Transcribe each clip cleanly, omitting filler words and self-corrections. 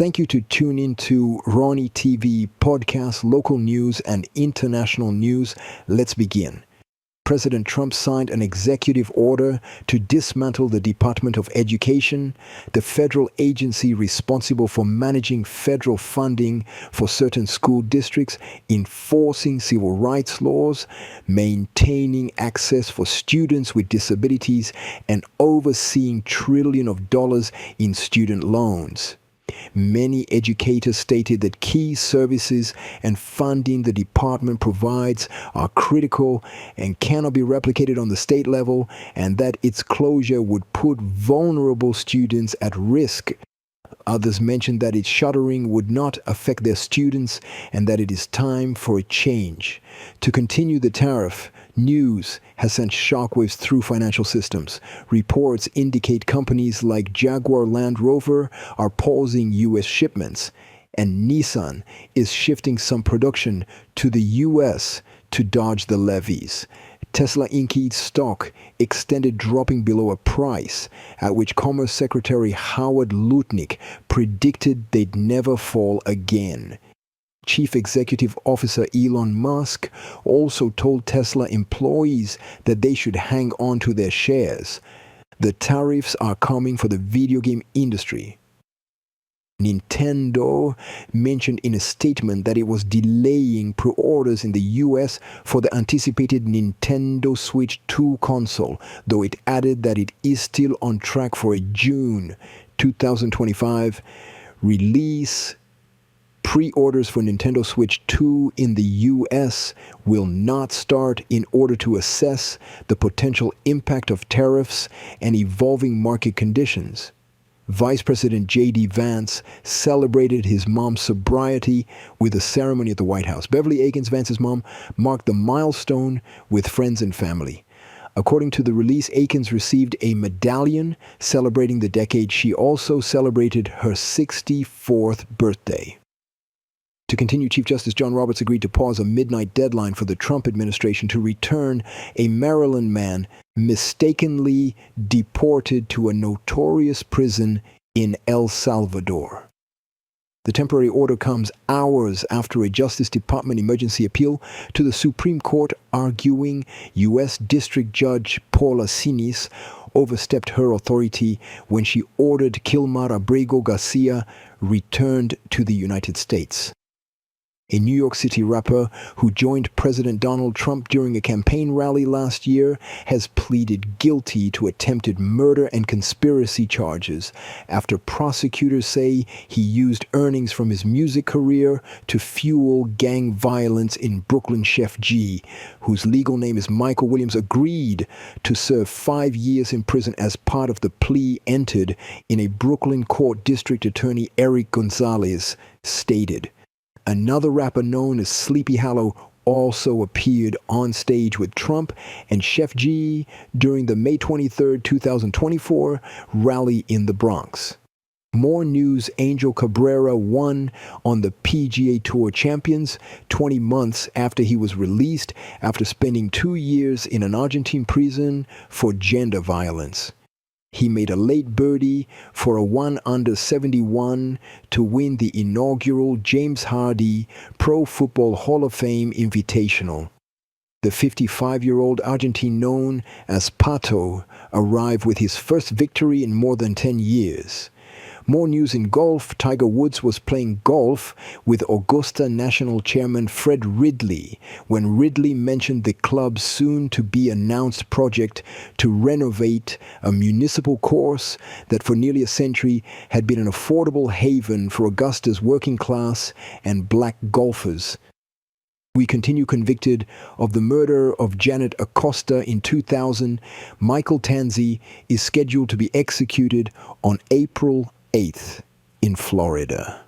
Thank you to tune in to Rony TV podcast, local news and international news. Let's begin. President Trump signed an executive order to dismantle the Department of Education, the federal agency responsible for managing federal funding for certain school districts, enforcing civil rights laws, maintaining access for students with disabilities, and overseeing trillions of dollars in student loans. Many educators stated that key services and funding the department provides are critical and cannot be replicated on the state level, and that its closure would put vulnerable students at risk. Others mentioned that its shuttering would not affect their students and that it is time for a change. To continue the tariff, news has sent shockwaves through financial systems. Reports indicate companies like Jaguar Land Rover are pausing U.S. shipments, and Nissan is shifting some production to the U.S. to dodge the levies. Tesla Inc.'s stock extended dropping below a price at which Commerce Secretary Howard Lutnick predicted they'd never fall again. Chief Executive Officer Elon Musk also told Tesla employees that they should hang on to their shares. The tariffs are coming for the video game industry. Nintendo mentioned in a statement that it was delaying pre-orders in the US for the anticipated Nintendo Switch 2 console, though it added that it is still on track for a June 2025 release. Pre-orders for Nintendo Switch 2 in the US will not start in order to assess the potential impact of tariffs and evolving market conditions. Vice President J.D. Vance celebrated his mom's sobriety with a ceremony at the White House. Beverly Akins, Vance's mom, marked the milestone with friends and family. According to the release, Akins received a medallion celebrating the decade. She also celebrated her 64th birthday. To continue, Chief Justice John Roberts agreed to pause a midnight deadline for the Trump administration to return a Maryland man mistakenly deported to a notorious prison in El Salvador. The temporary order comes hours after a Justice Department emergency appeal to the Supreme Court arguing U.S. District Judge Paula Sinis overstepped her authority when she ordered Kilmar Abrego Garcia returned to the United States. A New York City rapper who joined President Donald Trump during a campaign rally last year has pleaded guilty to attempted murder and conspiracy charges after prosecutors say he used earnings from his music career to fuel gang violence in Brooklyn. Chef G, whose legal name is Michael Williams, agreed to serve 5 years in prison as part of the plea entered in a Brooklyn court. District Attorney Eric Gonzalez stated. Another rapper known as Sleepy Hollow also appeared on stage with Trump and Chef G during the May 23, 2024 rally in the Bronx. More news: Angel Cabrera won on the PGA Tour Champions 20 months after he was released after spending 2 years in an Argentine prison for gender violence. He made a late birdie for a 1-under-71 to win the inaugural James Hardy Pro Football Hall of Fame Invitational. The 55-year-old Argentine known as Pato arrived with his first victory in more than 10 years. More news in golf. Tiger Woods was playing golf with Augusta National Chairman Fred Ridley when Ridley mentioned the club's soon-to-be-announced project to renovate a municipal course that for nearly a century had been an affordable haven for Augusta's working class and black golfers. We continue. Convicted of the murder of Janet Acosta in 2000, Michael Tanzi is scheduled to be executed on April 8th in Florida.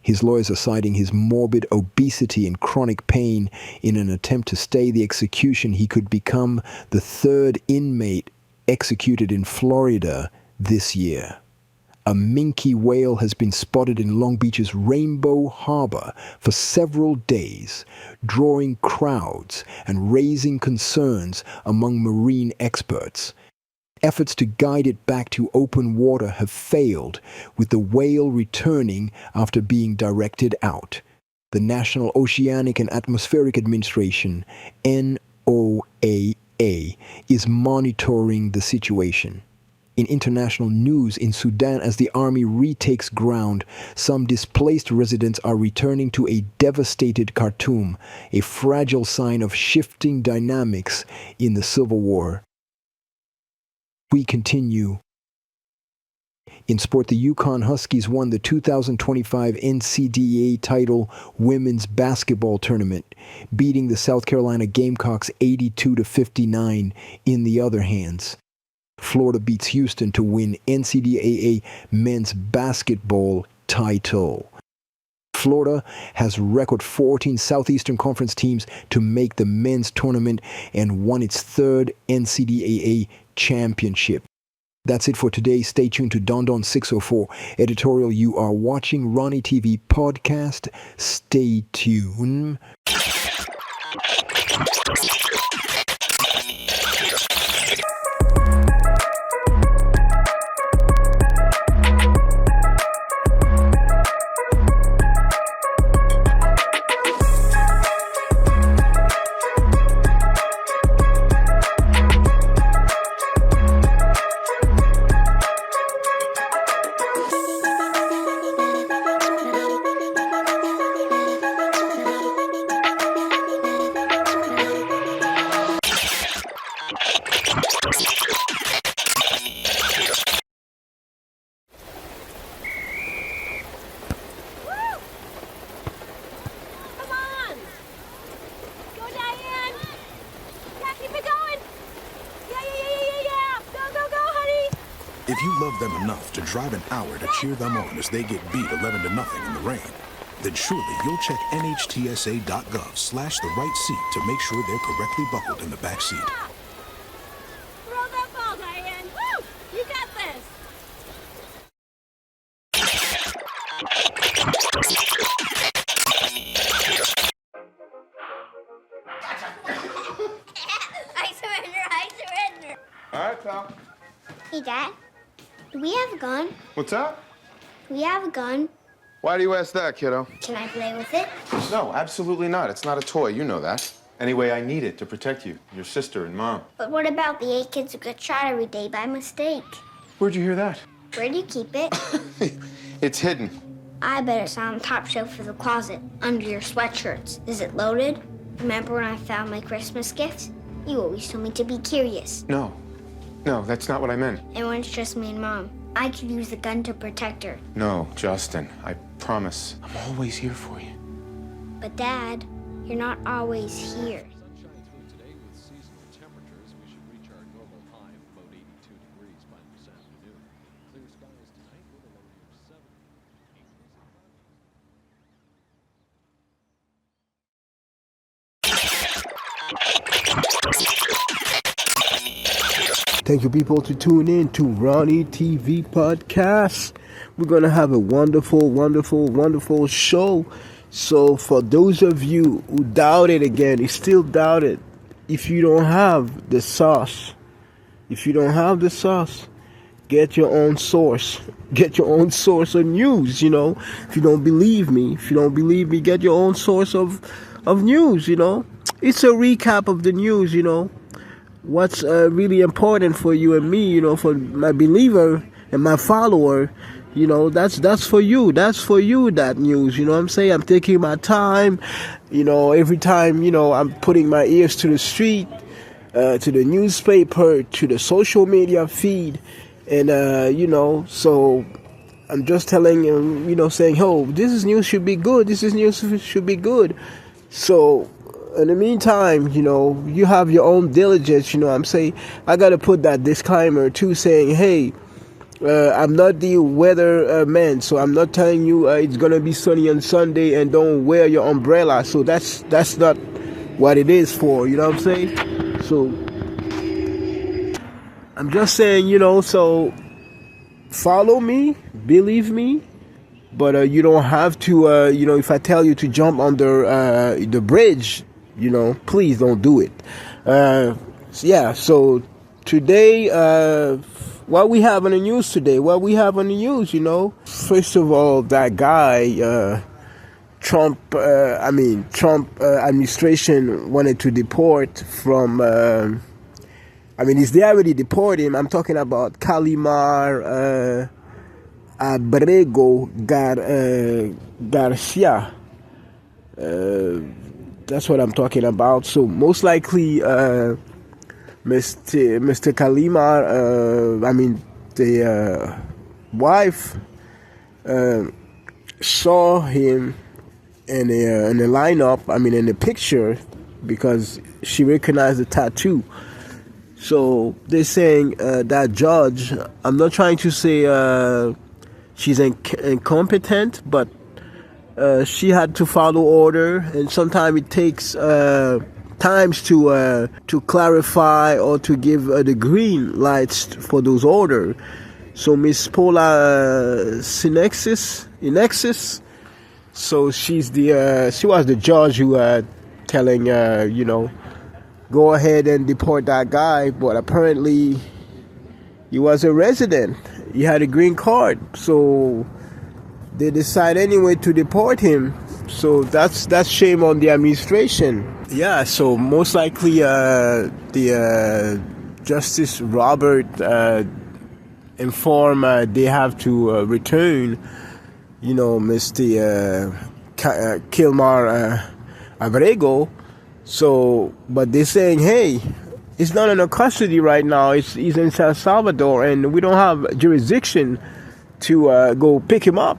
His lawyers are citing his morbid obesity and chronic pain in an attempt to stay the execution. He could become the third inmate executed in Florida this year. A minke whale has been spotted in Long Beach's Rainbow Harbor for several days, drawing crowds and raising concerns among marine experts. Efforts to guide it back to open water have failed, with the whale returning after being directed out. The National Oceanic and Atmospheric Administration, NOAA, is monitoring the situation. In international news, in Sudan, as the army retakes ground, some displaced residents are returning to a devastated Khartoum, a fragile sign of shifting dynamics in the civil war. We continue. In sport, the Yukon Huskies won the 2025 NCAA title women's basketball tournament, beating the South Carolina Gamecocks 82-59 in the other hands. Florida beats Houston to win NCAA men's basketball title. Florida has record 14 Southeastern Conference teams to make the men's tournament and won its third NCAA championship. That's it for today. Stay tuned to Don Don 604 editorial. You are watching Rony TV podcast. Stay tuned. If you love them enough to drive an hour to cheer them on as they get beat 11-0 in the rain, then surely you'll check nhtsa.gov/the right seat to make sure they're correctly buckled in the back seat. Throw that ball, Diane. Woo! You got this. I surrender. All right, pal. Hey, Dad. Do we have a gun? What's up? Do we have a gun? Why do you ask that, kiddo? Can I play with it? No, absolutely not. It's not a toy. You know that. Anyway, I need it to protect you, your sister, and Mom. But what about the 8 kids who get shot every day by mistake? Where'd you hear that? Where do you keep it? It's hidden. I bet it's on the top shelf of the closet, under your sweatshirts. Is it loaded? Remember when I found my Christmas gifts? You always told me to be curious. No, that's not what I meant. And when it's just me and Mom, I could use the gun to protect her. No, Justin, I promise. I'm always here for you. But Dad, you're not always here. Sunshine through today with seasonal temperatures. We should reach our normal high of about 82 degrees by this afternoon. Clear skies tonight with a low near 70. Thank you, people, to tune in to Rony TV podcast. We're going to have a wonderful show. So for those of you who doubt it again, you still doubt it. If you don't have the sauce, get your own source. Get your own source of news, If you don't believe me, get your own source of news, It's a recap of the news, What's really important for you and me, for my believer and my follower, that's for you. That's for you, that news, what I'm saying? I'm taking my time, every time, I'm putting my ears to the street, to the newspaper, to the social media feed. And, so I'm just telling you, saying, oh, this news should be good. This is news should be good. So, in the meantime, you have your own diligence, I'm saying. I got to put that disclaimer too, saying, hey, I'm not the weather man, so I'm not telling you it's going to be sunny on Sunday and don't wear your umbrella. So that's not what it is for, you know what I'm saying? So I'm just saying, so follow me, believe me, but you don't have to, if I tell you to jump under the bridge, please don't do it. So Today, what we have on the news today? What we have on the news, you know? First of all, that guy, Trump administration wanted to deport from, they already deported him. I'm talking about Calimar Abrego Garcia. That's what I'm talking about. So most likely, Mr. Calimar, the wife saw him in the lineup, in the picture, because she recognized the tattoo. So they're saying that judge, I'm not trying to say she's incompetent, but she had to follow order, and sometimes it takes times to clarify or to give the green lights for those orders. So Miss Paula Inexis, so she was the judge who telling go ahead and deport that guy, but apparently he was a resident. He had a green card, so they decide anyway to deport him. So that's shame on the administration. Yeah, so most likely the Justice Robert informed they have to return, Mr. Kilmar Abrego. So, but they're saying, hey, he's not under custody right now. He's in San Salvador, and we don't have jurisdiction to go pick him up,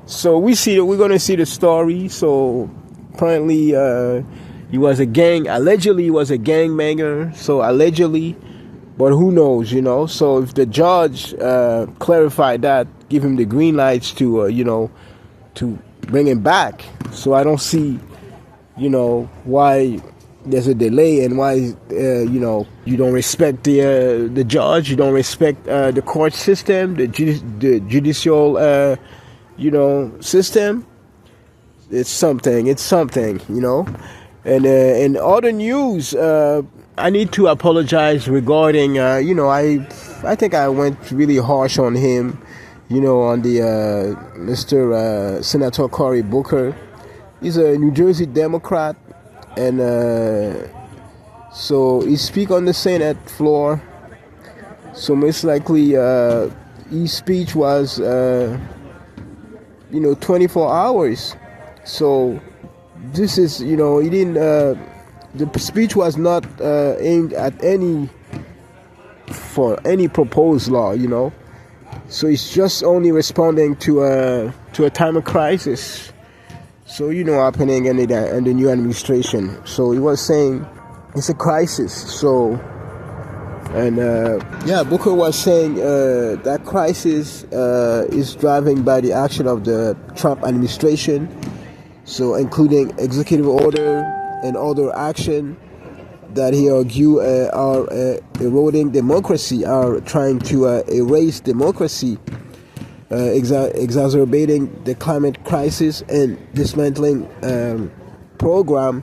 So we're going to see the story. So apparently allegedly he was a gangbanger. So allegedly, but who knows, So if the judge clarified that, give him the green lights to, to bring him back. So I don't see, why there's a delay, and why, you don't respect the judge, you don't respect the court system, the judicial, system. It's something, And in other news, I need to apologize regarding, I think I went really harsh on him, on the Mr. Senator Cory Booker. He's a New Jersey Democrat, and so he speak on the Senate floor. So most likely his speech was 24 hours. So this is, he didn't, the speech was not aimed at any proposed law, So it's just only responding to a time of crisis. So happening in the new administration. So he was saying it's a crisis. So, and Booker was saying that crisis is driven by the action of the Trump administration. So including executive order and other action that he argued are eroding democracy, are trying to erase democracy. Exacerbating the climate crisis and dismantling program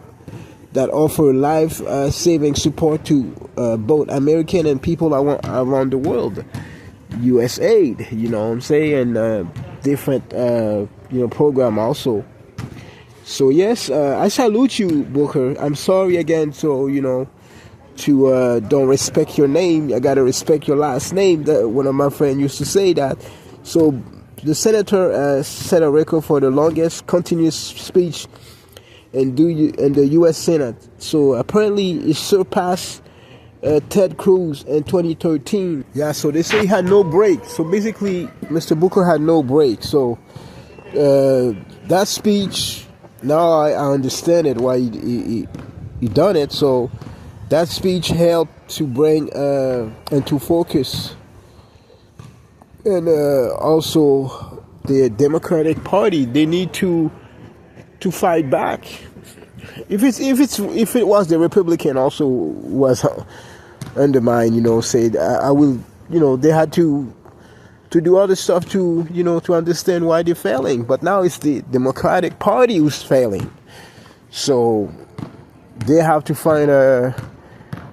that offer life-saving support to both American and people around the world. USAID, and different program also. So yes, I salute you, Booker. I'm sorry again, so to don't respect your name. I gotta respect your last name. One of my friends used to say that. So the senator set a record for the longest continuous speech in the U.S. Senate. So apparently it surpassed Ted Cruz in 2013. Yeah, so they say he had no break. So basically, Mr. Booker had no break. So that speech, now I understand it, why he done it. So that speech helped to bring into focus, and also the Democratic Party, they need to fight back. If it was the Republican also was undermined, said I will, they had to do other stuff to to understand why they're failing. But now it's the Democratic Party who's failing, so they have to find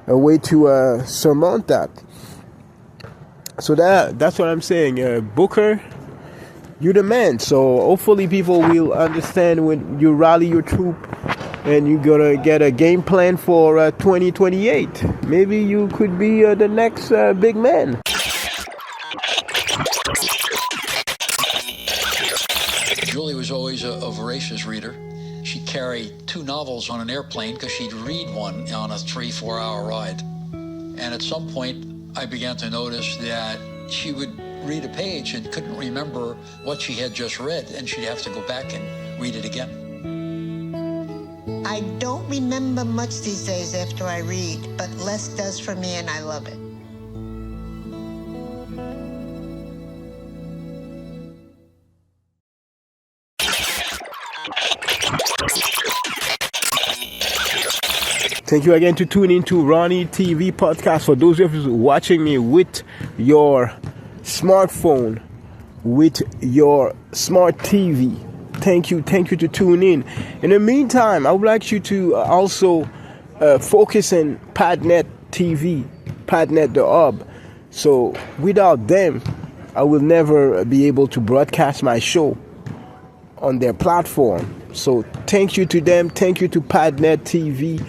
a way to surmount that. So that's what I'm saying. Booker, you're the man. So hopefully people will understand when you rally your troop and you're gonna get a game plan for 2028. Maybe you could be the next big man. Julie was always a voracious reader. She carried 2 novels on an airplane because she'd read one on a 3-4 hour ride. And at some point, I began to notice that she would read a page and couldn't remember what she had just read, and she'd have to go back and read it again. I don't remember much these days after I read, but less does for me, and I love it. Thank you again to tune into Rony TV podcast. For those of you watching me with your smartphone, with your smart TV, thank you to tune in. In the meantime, I would like you to also focus on Padnet TV, Padnet the hub. So without them, I will never be able to broadcast my show on their platform. So thank you to them. Thank you to Padnet TV.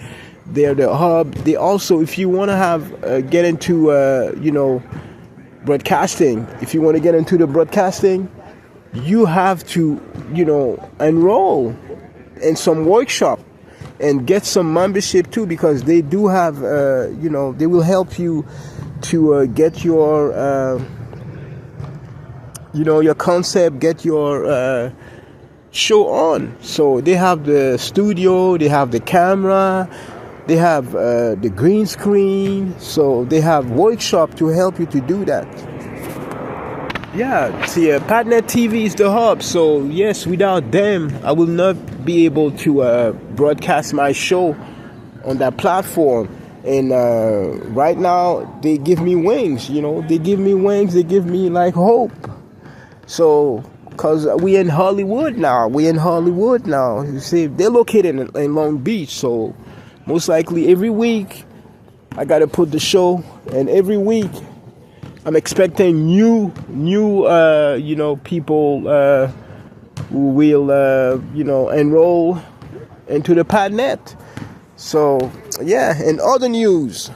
They're the hub. They also, if you want to have get into broadcasting, if you want to get into the broadcasting, you have to enroll in some workshop and get some membership too, because they do have they will help you to get your your concept, get your show on. So they have the studio, they have the camera, they have the green screen, so they have workshop to help you to do that. Yeah, see, Padnet TV is the hub. So yes, without them, I will not be able to broadcast my show on that platform. And right now, they give me wings. They give me wings. They give me like hope. So, cause we in Hollywood now. You see, they're located in Long Beach. So, most likely every week, I gotta put the show, and every week I'm expecting new people who will enroll into the Padnet. So yeah, and other news.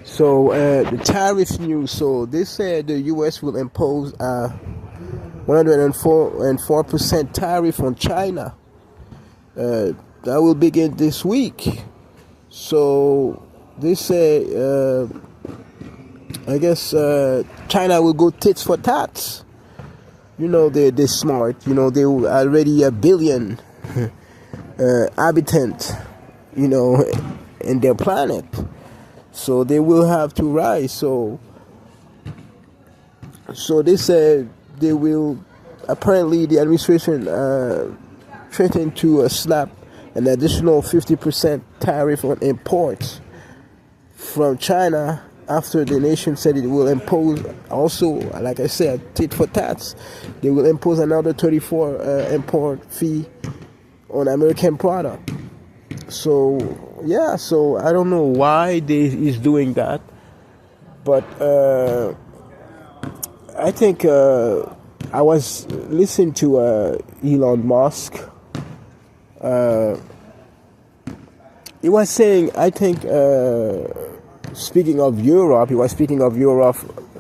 So the tariff news. So they said the U.S. will impose a 104% tariff on China. That will begin this week. So they say, I guess China will go tits for tats. They're smart. They already 1 billion inhabitants, in their planet. So they will have to rise. So they said they will. Apparently, the administration threatened to slap an additional 50% tariff on imports from China after the nation said it will impose also, like I said, tit for tats. They will impose another 34% import fee on American product. So yeah, so I don't know why they is doing that, but I think I was listening to Elon Musk. He was saying, I think, speaking of Europe,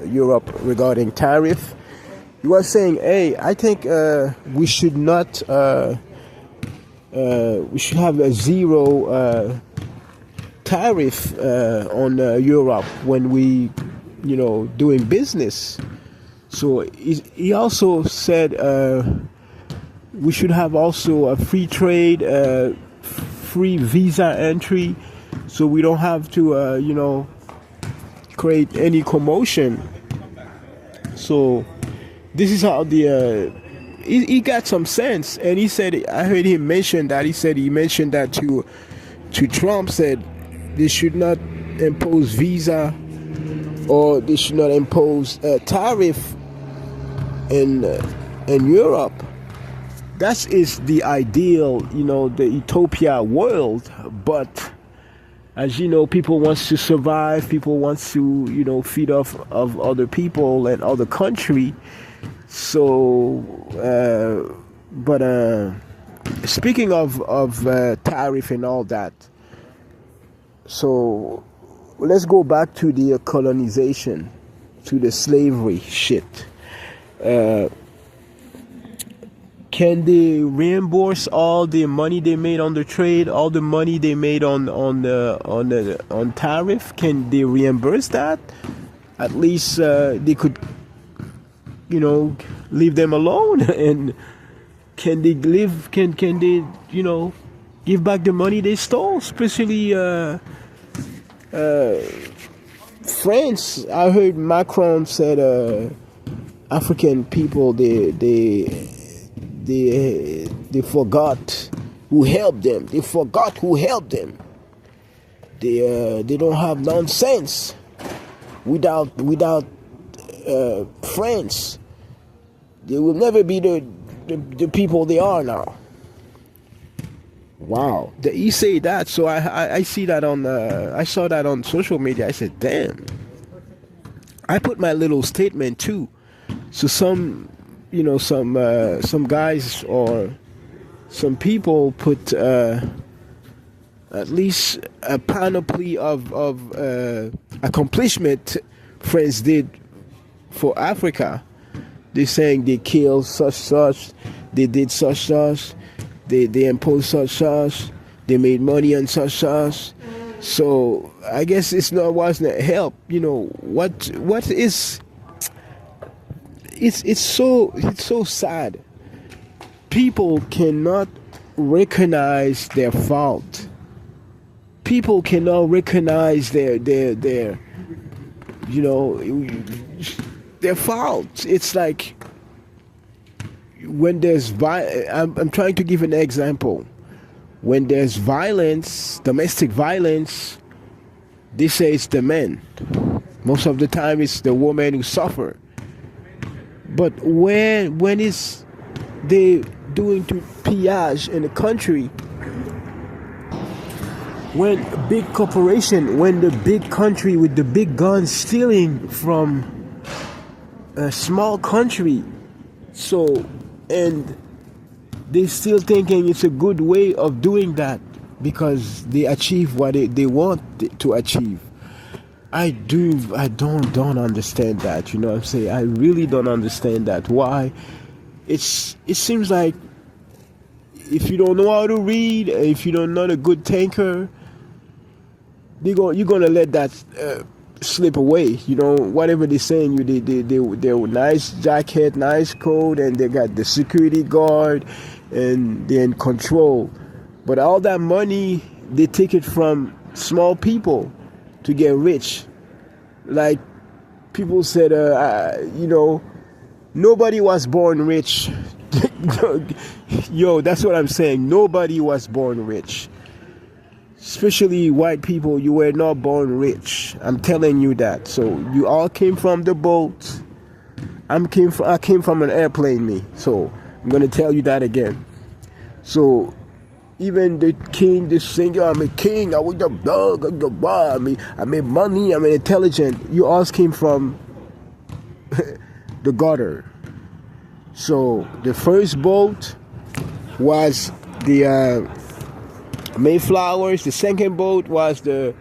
Europe regarding tariff. He was saying, hey, I think we should not, we should have a zero tariff on Europe when we, doing business. So he also said we should have also a free trade, free visa entry, so we don't have to, create any commotion. So this is how he got some sense, and he said, I heard him mention that. He mentioned that to Trump, said they should not impose visa or they should not impose a tariff in Europe. That is the ideal, the utopia world. But As you know, people wants to survive. People wants to, feed off of other people and other country. So, but speaking of tariff and all that, so let's go back to the colonization, to the slavery shit. Can they reimburse all the money they made on the trade, all the money they made on tariff? Can they reimburse that? At least they could, leave them alone. And can they live? Can they give back the money they stole? Especially France. I heard Macron said African people they forgot who helped them. They forgot who helped them. They don't have nonsense. Without France, they will never be the people they are now. Wow, he say that. So I see that I saw that on social media. I said, damn. I put my little statement too. So some guys or some people put at least a panoply of accomplishment France did for Africa. They're saying they killed such, they did such, they imposed such, they made money on such. So I guess wasn't help. What is? It's so sad. People cannot recognize their fault. People cannot recognize their fault. It's like when there's I'm trying to give an example. When there's violence, domestic violence, they say it's the men. Most of the time it's the woman who suffer. But when is they doing to pillage in the country, when big corporation, when the big country with the big guns stealing from a small country, so and they still thinking it's a good way of doing that because they achieve what they want to achieve. I don't understand that. You know what I'm saying? I really don't understand that. Why? It seems like if you don't know how to read, if you're not a good thinker, you're gonna let that slip away. Whatever they're saying, they nice jacket, nice coat, and they got the security guard, and they're in control. But all that money, they take it from small people to get rich. Like people said, nobody was born rich. Yo, that's what I'm saying. Nobody was born rich. Especially white people, you were not born rich. I'm telling you that. So you all came from the boat. I came from an airplane, me. So I'm gonna tell you that again. So even the king, the singer, I'm a king, I was the dog, I'm the bar, I made money, I'm intelligent. You all came from the gutter. So the first boat was the Mayflowers. The second boat was the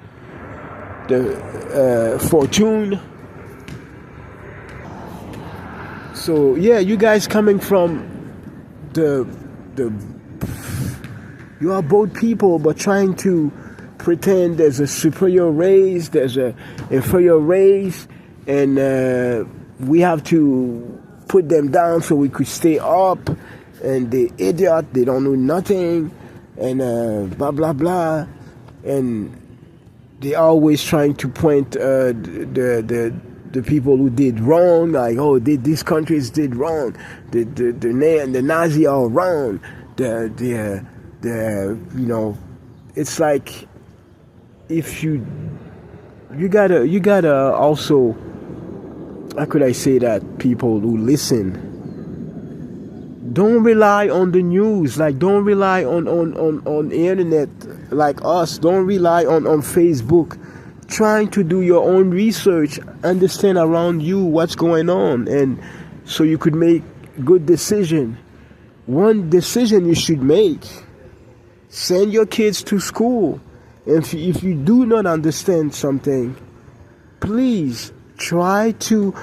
Fortune. So yeah, you guys coming from the you are both people, but trying to pretend there's a superior race, there's a inferior race, and we have to put them down so we could stay up. And the idiot, they don't know nothing, and blah blah blah, and they always trying to point the people who did wrong, like, oh, these countries did wrong, the Nazi are wrong, it's like if you gotta also, how could I say that, people who listen, don't rely on the news. Like, don't rely on the internet like us. Don't rely on Facebook. Trying to do your own research, understand around you what's going on, and so you could make good decision. One decision you should make: send your kids to school. If you do not understand something, please try to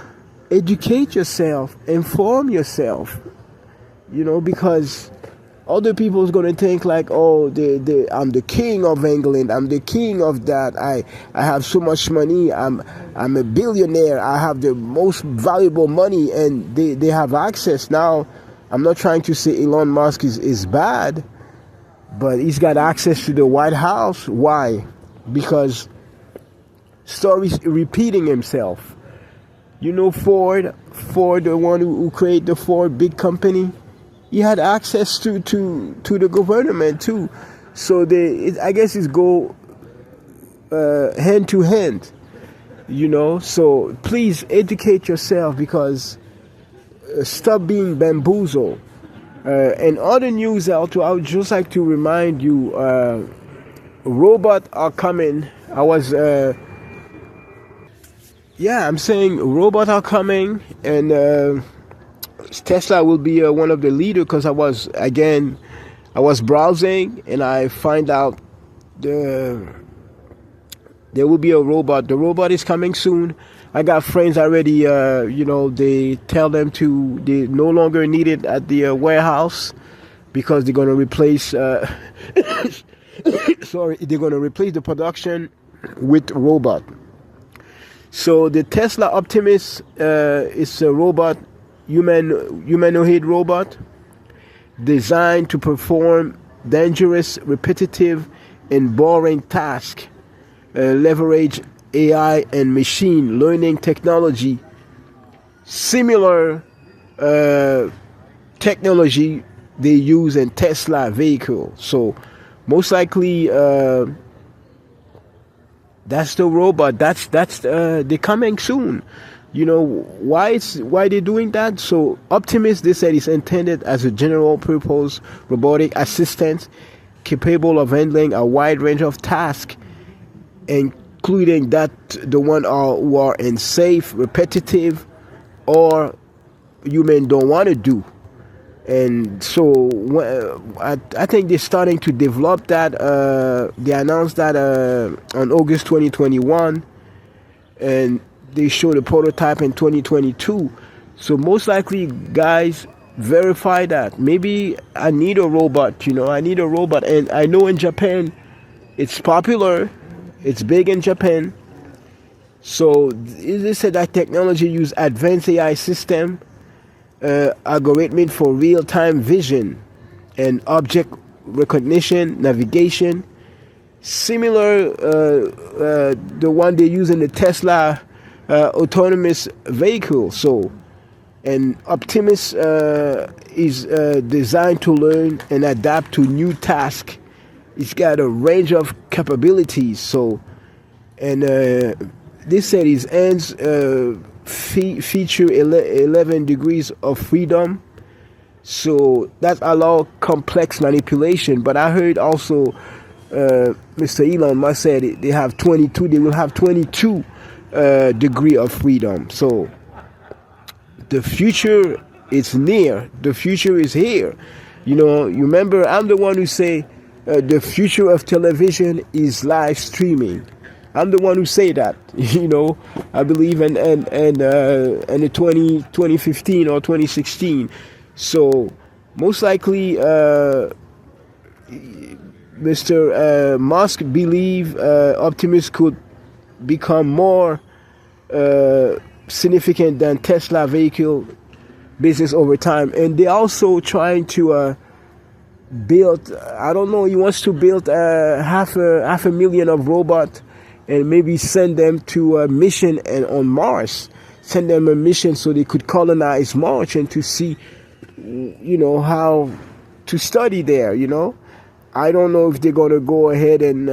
educate yourself, inform yourself. Because other people is gonna think like, oh, I'm the king of England, I'm the king of that. I have so much money. I'm a billionaire. I have the most valuable money, and they have access now. I'm not trying to say Elon Musk is bad, but he's got access to the White House. Why? Because stories repeating himself. Ford, the one who created the Ford big company, he had access to the government too. So I guess it's go hand to hand. So please educate yourself, because stop being bamboozled. And other news out, I would just like to remind you, robots are coming. I'm saying robots are coming, and Tesla will be one of the leaders, because I was browsing and I find out there will be a robot. The robot is coming soon. I got friends already, they tell them they no longer need it at the warehouse, because they're going to replace, they're going to replace the production with robot. So the Tesla Optimus is a robot, humanoid robot, designed to perform dangerous, repetitive, and boring tasks, leverage AI and machine learning technology, similar technology they use in Tesla vehicle. So most likely that's the robot. That's they're coming soon. Why they're doing that? So Optimus, they said, is intended as a general purpose robotic assistant capable of handling a wide range of tasks, including the one who are unsafe, repetitive, or human don't want to do. And so I think they're starting to develop that. They announced that on August 2021, and they showed a prototype in 2022. So most likely, guys, verify that. Maybe I need a robot. I need a robot, and I know in Japan it's popular. It's big in Japan. So they said that technology use advanced AI system, algorithm for real-time vision and object recognition, navigation, similar the one they use in the Tesla autonomous vehicle. So, and Optimus is designed to learn and adapt to new tasks. It's got a range of capabilities. So, and they said his ends feature 11 degrees of freedom. So that allow complex manipulation. But I heard also Mr. Elon Musk said they have 22. They will have 22 degree of freedom. So the future is near. The future is here. You remember, I'm the one who say the future of television is live streaming. I'm the one who say that. I believe in the 2015 or 2016. So most likely, Mr. Musk believe Optimus could become more significant than Tesla vehicle business over time. And they're also trying to build, I don't know, he wants to build half a million of robots and maybe send them to a mission on Mars. Send them a mission so they could colonize Mars and to see, how to study there, I don't know if they're going to go ahead and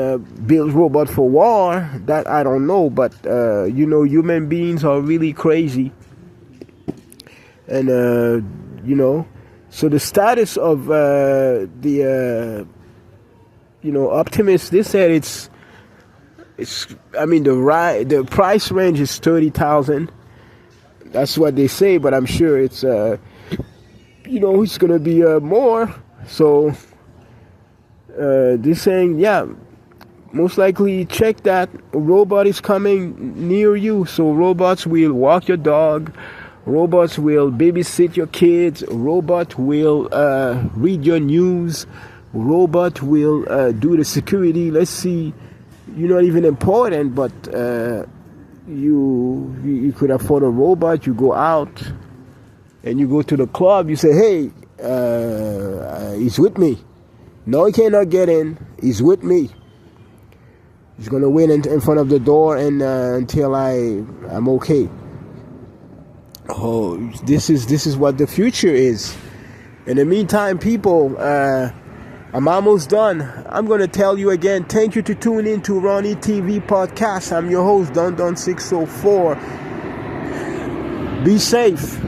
build robots for war. That I don't know. But, human beings are really crazy. And, So the status of the Optimus, they said it's the price range is 30,000. That's what they say, but I'm sure it's it's gonna be more. So they're saying, yeah, most likely check that a robot is coming near you. So robots will walk your dog, robots will babysit your kids, robot will read your news, robot will do the security. Let's see, you're not even important, but you could afford a robot. You go out and you go to the club, you say, hey, he's with me. No, he cannot get in. He's with me. He's gonna wait in front of the door and until I'm okay. Oh, this is what the future is. In the meantime, people, I'm almost done. I'm gonna tell you again. Thank you to tune in to Rony TV podcast. I'm your host, Don 604. Be safe.